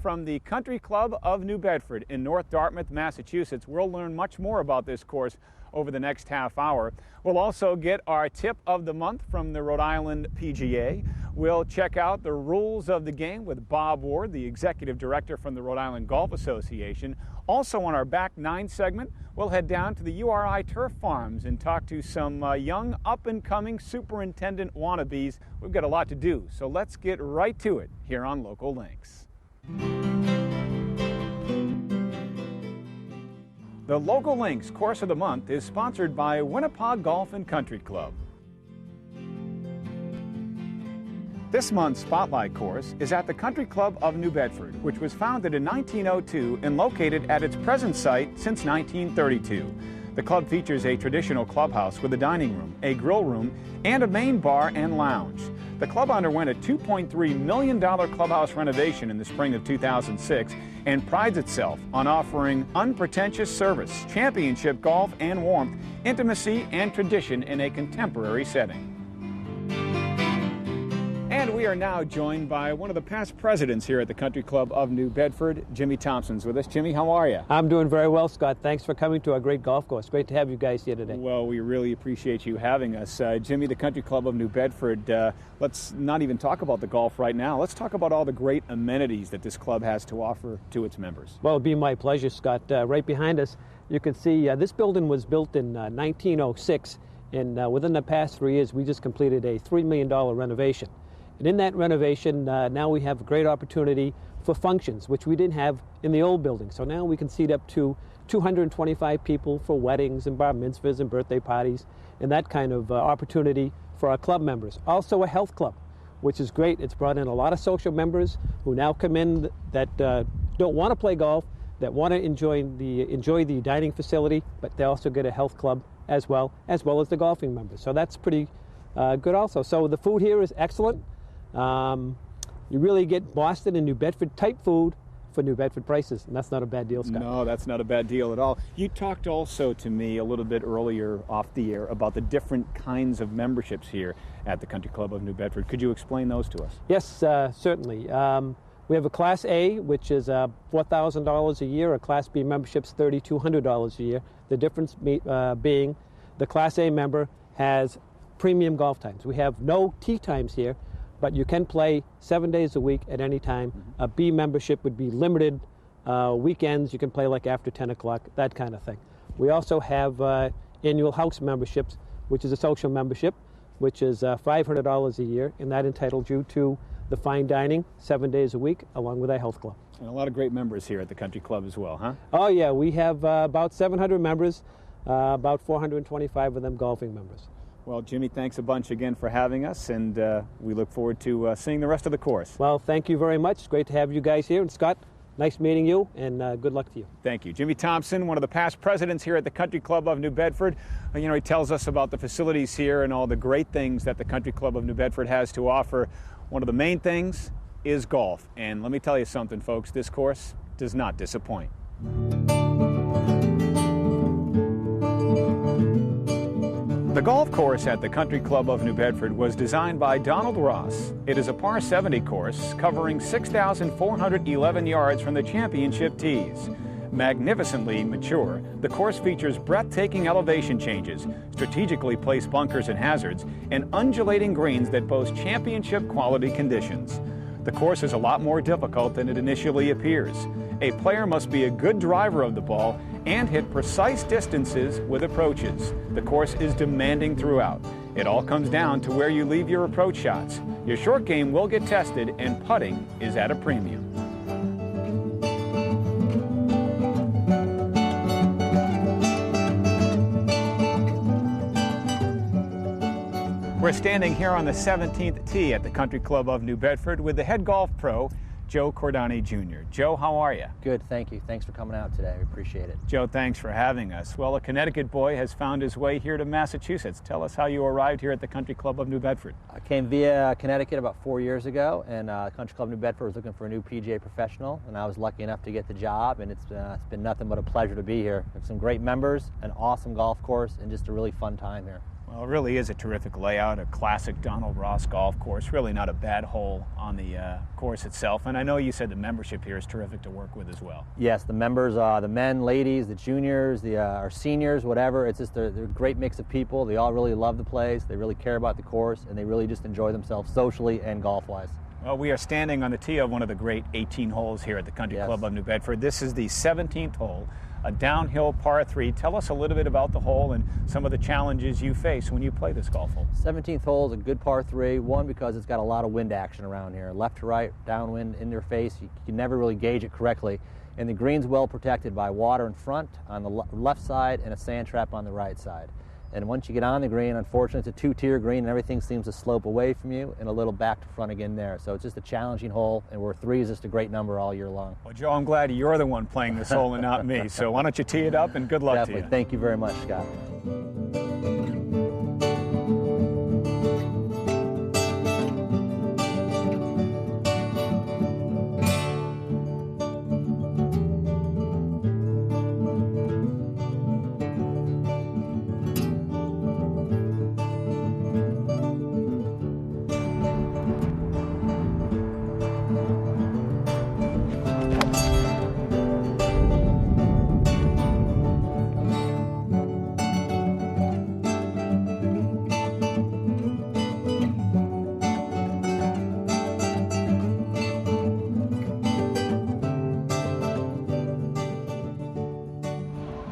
from the Country Club of New Bedford in North Dartmouth, Massachusetts. We'll learn much more about this course over the next half hour. We'll also get our tip of the month from the Rhode Island PGA. We'll check out the rules of the game with Bob Ward, the executive director from the Rhode Island Golf Association. Also on our Back Nine segment, we'll head down to the URI Turf Farms and talk to some young up-and-coming superintendent wannabes. We've got a lot to do, so let's get right to it here on Local Links. The Local Links Course of the Month is sponsored by Winnepaug Golf and Country Club. This month's Spotlight course is at the Country Club of New Bedford, which was founded in 1902 and located at its present site since 1932. The club features a traditional clubhouse with a dining room, a grill room, and a main bar and lounge. The club underwent a $2.3 million clubhouse renovation in the spring of 2006 and prides itself on offering unpretentious service, championship golf and warmth, intimacy and tradition in a contemporary setting. And we are now joined by one of the past presidents here at the Country Club of New Bedford. Jimmy Thompson's with us. Jimmy, how are you? I'm doing very well, Scott. Thanks for coming to our great golf course. Great to have you guys here today. Well, we really appreciate you having us. Jimmy, the Country Club of New Bedford, let's not even talk about the golf right now. Let's talk about all the great amenities that this club has to offer to its members. Well, it'd be my pleasure, Scott. Right behind us, you can see this building was built in 1906, and within the past 3 years, we just completed a $3 million renovation. And in that renovation, now we have a great opportunity for functions, which we didn't have in the old building. So now we can seat up to 225 people for weddings and bar mitzvahs and birthday parties, and that kind of opportunity for our club members. Also a health club, which is great. It's brought in a lot of social members who now come in that don't want to play golf, that want to enjoy the dining facility, but they also get a health club as well as the golfing members. So that's pretty good also. So the food here is excellent. You really get Boston and New Bedford type food for New Bedford prices, and that's not a bad deal, Scott. No, that's not a bad deal at all. You talked also to me a little bit earlier off the air about the different kinds of memberships here at the Country Club of New Bedford. Could you explain those to us? Yes, certainly. We have a Class A, which is $4,000 a year. A Class B membership's $3,200 a year. The difference being the Class A member has premium golf times. We have no tee times here, but you can play 7 days a week at any time. A B membership would be limited. Weekends, you can play like after 10 o'clock, that kind of thing. We also have annual house memberships, which is a social membership, which is $500 a year, and that entitles you to the fine dining 7 days a week, along with our health club. And a lot of great members here at the Country Club as well, huh? Oh yeah, we have about 700 members, about 425 of them golfing members. Well, Jimmy, thanks a bunch again for having us, and we look forward to seeing the rest of the course. Well, thank you very much. It's great to have you guys here. And Scott, nice meeting you, and good luck to you. Thank you. Jimmy Thompson, one of the past presidents here at the Country Club of New Bedford. You know, he tells us about the facilities here and all the great things that the Country Club of New Bedford has to offer. One of the main things is golf. And let me tell you something, folks, this course does not disappoint. The golf course at the Country Club of New Bedford was designed by Donald Ross. It is a par 70 course covering 6,411 yards from the championship tees. Magnificently mature, the course features breathtaking elevation changes, strategically placed bunkers and hazards, and undulating greens that boast championship quality conditions. The course is a lot more difficult than it initially appears. A player must be a good driver of the ball and hit precise distances with approaches. The course is demanding throughout. It all comes down to where you leave your approach shots. Your short game will get tested, and putting is at a premium. We're standing here on the 17th tee at the Country Club of New Bedford with the head golf pro, Joe Cordani Jr. Joe, how are you? Good, thank you. Thanks for coming out today. We appreciate it. Joe, thanks for having us. Well, a Connecticut boy has found his way here to Massachusetts. Tell us how you arrived here at the Country Club of New Bedford. I came via Connecticut about 4 years ago, and Country Club New Bedford was looking for a new PGA professional, and I was lucky enough to get the job, and it's been nothing but a pleasure to be here. We have some great members, an awesome golf course, and just a really fun time here. Well, it really is a terrific layout, a classic Donald Ross golf course. Really not a bad hole on the course itself. And I know you said the membership here is terrific to work with as well. Yes, the members, the men, ladies, the juniors, our seniors, whatever. It's just they're a great mix of people. They all really love the place. They really care about the course, and they really just enjoy themselves socially and golf-wise. Well, we are standing on the tee of one of the great 18 holes here at the Country Club of New Bedford. This is the 17th hole, a downhill par 3. Tell us a little bit about the hole and some of the challenges you face when you play this golf hole. 17th hole is a good par 3. One, because it's got a lot of wind action around here. Left to right, downwind, in your face. You can never really gauge it correctly. And the green's well protected by water in front on the left side and a sand trap on the right side. And once you get on the green, unfortunately, it's a 2-tier green and everything seems to slope away from you and a little back to front again there. So it's just a challenging hole, and where 3 is just a great number all year long. Well, Joe, I'm glad you're the one playing this hole and not me. So why don't you tee it up, and good luck to you. Definitely. Thank you very much, Scott.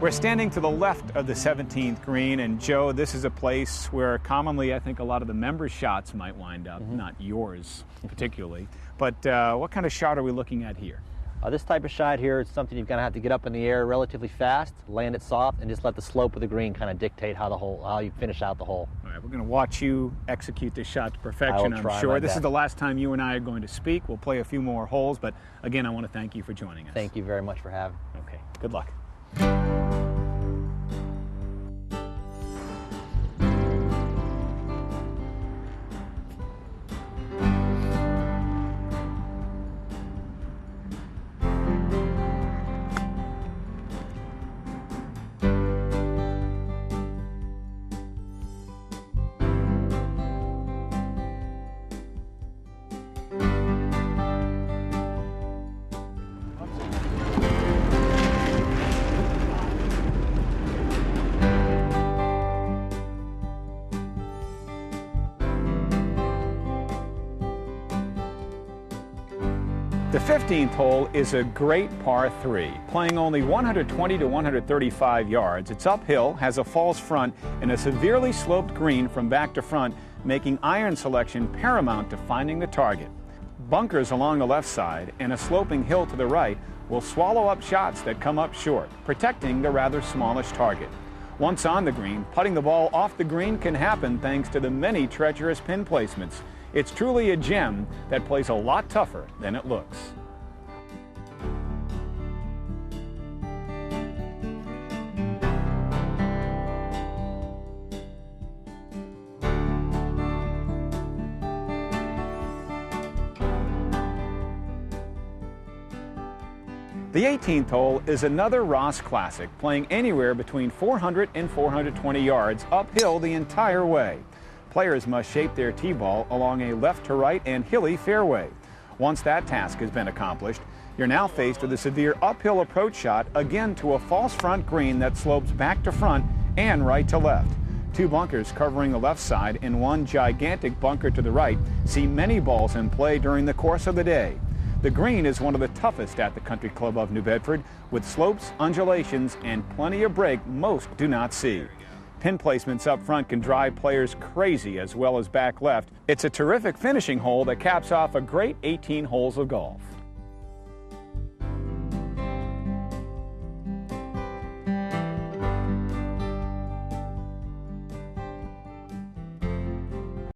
We're standing to the left of the 17th green, and Joe, this is a place where commonly I think a lot of the members' shots might wind up, not yours particularly. But what kind of shot are we looking at here? This type of shot here is something you're going to have to get up in the air relatively fast, land it soft, and just let the slope of the green kind of dictate how you finish out the hole. All right, we're going to watch you execute this shot to perfection, I'm sure. This is the last time you and I are going to speak. We'll play a few more holes, but again, I want to thank you for joining us. Thank you very much for having me. Okay, good luck. The 15th hole is a great par 3, playing only 120 to 135 yards. It's uphill, has a false front, and a severely sloped green from back to front, making iron selection paramount to finding the target. Bunkers along the left side and a sloping hill to the right will swallow up shots that come up short, protecting the rather smallish target. Once on the green, putting the ball off the green can happen thanks to the many treacherous pin placements. It's truly a gem that plays a lot tougher than it looks. The 18th hole is another Ross classic, playing anywhere between 400 and 420 yards uphill the entire way. Players must shape their tee ball along a left to right and hilly fairway. Once that task has been accomplished, you're now faced with a severe uphill approach shot, again to a false front green that slopes back to front and right to left. 2 bunkers covering the left side and 1 gigantic bunker to the right see many balls in play during the course of the day. The green is one of the toughest at the Country Club of New Bedford, with slopes, undulations, and plenty of break most do not see. Pin placements up front can drive players crazy as well as back left. It's a terrific finishing hole that caps off a great 18 holes of golf.